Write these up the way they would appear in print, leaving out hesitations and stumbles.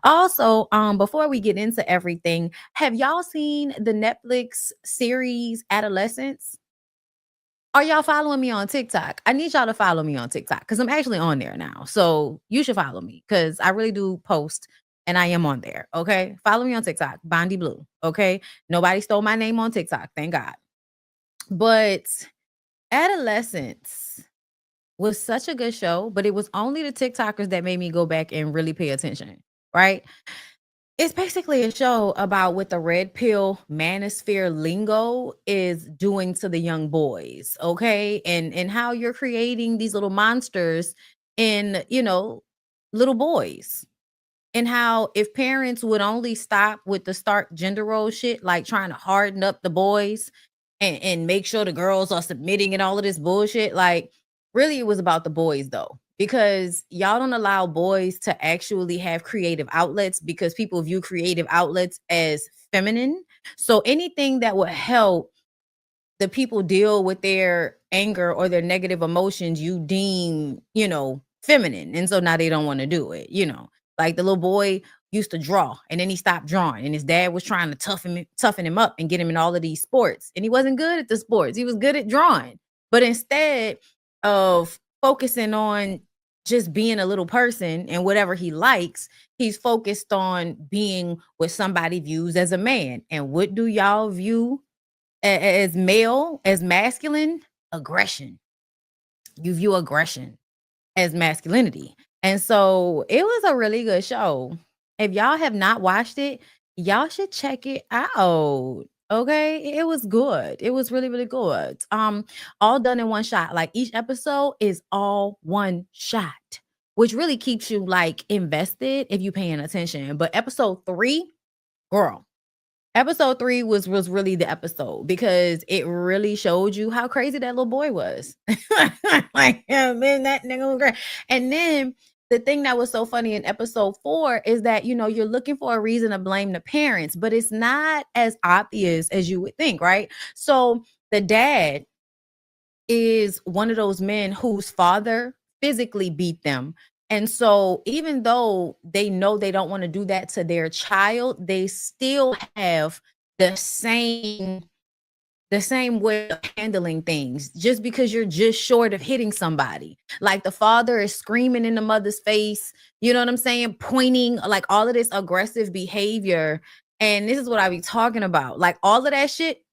Also, before we get into everything, have y'all seen the Netflix series Adolescence? Are y'all following me on TikTok? I need y'all to follow me on TikTok because I'm actually on there now. So you should follow me because I really do post and I am on there. Okay. Follow me on TikTok, Bondi Blue. Okay. Nobody stole my name on TikTok. Thank God. But Adolescence was such a good show, but it was only the TikTokers that made me go back and really pay attention. Right. It's basically a show about what the red pill manosphere lingo is doing to the young boys, okay? And how you're creating these little monsters in, little boys. And how if parents would only stop with the stark gender role shit, like trying to harden up the boys and make sure the girls are submitting and all of this bullshit, like really it was about the boys though. Because y'all don't allow boys to actually have creative outlets because people view creative outlets as feminine. So anything that would help the people deal with their anger or their negative emotions you deem, feminine. And so now they don't want to do it. Like the little boy used to draw and then he stopped drawing and his dad was trying to toughen him up and get him in all of these sports. And he wasn't good at the sports. He was good at drawing. But instead of focusing on just being a little person and whatever he likes, he's focused on being what somebody views as a man. And what do y'all view as male, as masculine? Aggression. You view aggression as masculinity. And so it was a really good show. If y'all have not watched it, y'all should check it out. Okay, it was good. It was really, really good. All done in one shot. Like each episode is all one shot, which really keeps you like invested if you paying attention. But episode 3, girl, episode 3 was really the episode because it really showed you how crazy that little boy was. Like, yeah, man, that nigga was great. And then the thing that was so funny in episode 4 is that, you're looking for a reason to blame the parents, but it's not as obvious as you would think, right? So the dad is one of those men whose father physically beat them. And so even though they know they don't want to do that to their child, they still have the same way of handling things just because you're just short of hitting somebody. Like the father is screaming in the mother's face, you know what I'm saying? Pointing, like all of this aggressive behavior. And this is what I be talking about. Like all of that shit,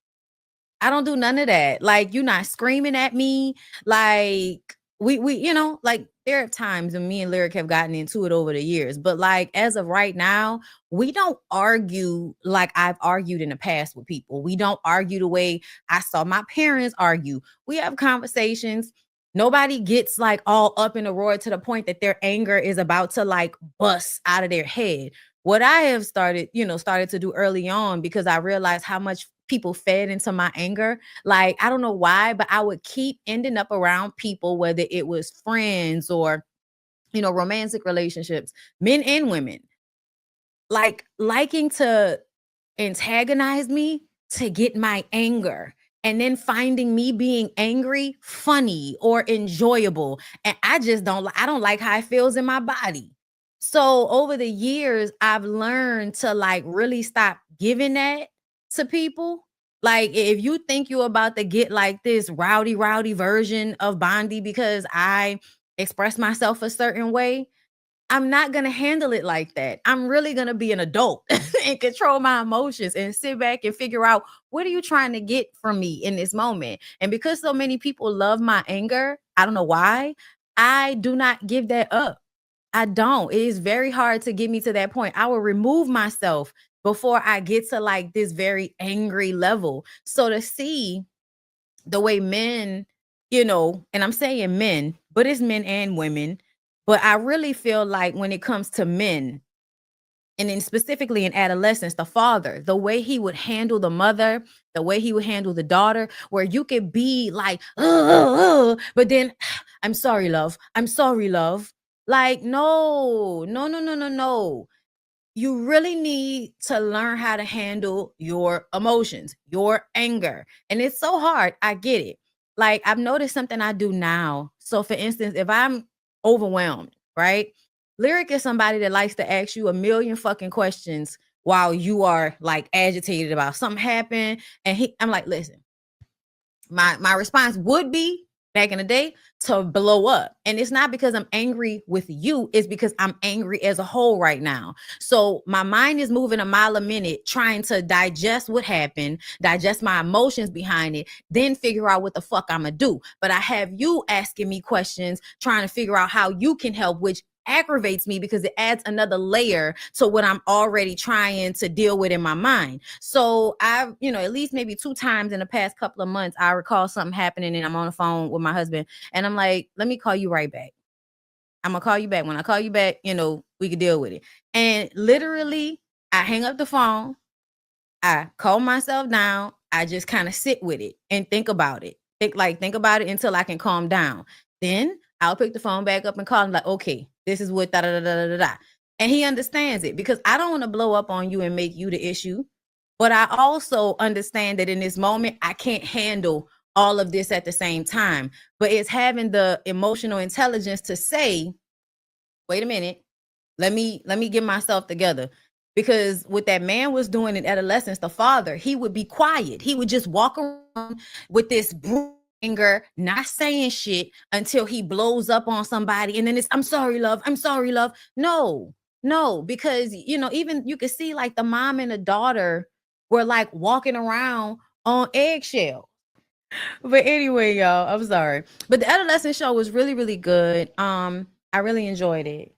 I don't do none of that. Like, you're not screaming at me. Like, like there are times when me and Lyric have gotten into it over the years. But like as of right now, we don't argue like I've argued in the past with people. We don't argue the way I saw my parents argue. We have conversations. Nobody gets like all up in a roar to the point that their anger is about to like bust out of their head. What I have started to do early on, because I realized how much people fed into my anger. Like, I don't know why, but I would keep ending up around people, whether it was friends or, romantic relationships, men and women, like liking to antagonize me to get my anger. And then finding me being angry funny or enjoyable. And I don't like how it feels in my body. So over the years, I've learned to like really stop giving that to people. Like if you think you're about to get like this rowdy version of Bondi because I express myself a certain way, I'm not going to handle it like that. I'm really going to be an adult and control my emotions and sit back and figure out, what are you trying to get from me in this moment? And because so many people love my anger, I don't know why, I do not give that up. I don't. It is very hard to get me to that point. I will remove myself before I get to like this very angry level. So to see the way men, and I'm saying men, but it's men and women. But I really feel like when it comes to men, and then specifically in adolescence, the father, the way he would handle the mother, the way he would handle the daughter, where you could be like, but then I'm sorry, love. I'm sorry, love. Like, no, no, no, no, no, no. You really need to learn how to handle your emotions, your anger. And it's so hard. I get it. Like, I've noticed something I do now. So, for instance, if I'm overwhelmed, right? Lyric is somebody that likes to ask you a million fucking questions while you are like agitated about something happened. And I'm like, listen, my response would be back in the day to blow up. And it's not because I'm angry with you, it's because I'm angry as a whole right now. So my mind is moving a mile a minute trying to digest what happened, digest my emotions behind it, then figure out what the fuck I'm gonna do. But I have you asking me questions, trying to figure out how you can help, which aggravates me because it adds another layer to what I'm already trying to deal with in my mind. So I've, at least maybe 2 times in the past couple of months, I recall something happening and I'm on the phone with my husband and I'm like, let me call you right back. I'm gonna call you back. When I call you back, we could deal with it. And literally, I hang up the phone. I calm myself down. I just kind of sit with it and think about it. Think about it until I can calm down. Then I'll pick the phone back up and call him like, okay, this is what da da da da da da. And he understands it because I don't want to blow up on you and make you the issue. But I also understand that in this moment, I can't handle all of this at the same time. But it's having the emotional intelligence to say, wait a minute, let me get myself together. Because what that man was doing in adolescence, the father, he would be quiet. He would just walk around with this anger, not saying shit until he blows up on somebody. And then it's, I'm sorry, love. I'm sorry, love. No, because, even you could see like the mom and the daughter were like walking around on eggshell. But anyway, y'all, I'm sorry. But the adolescent show was really, really good. I really enjoyed it.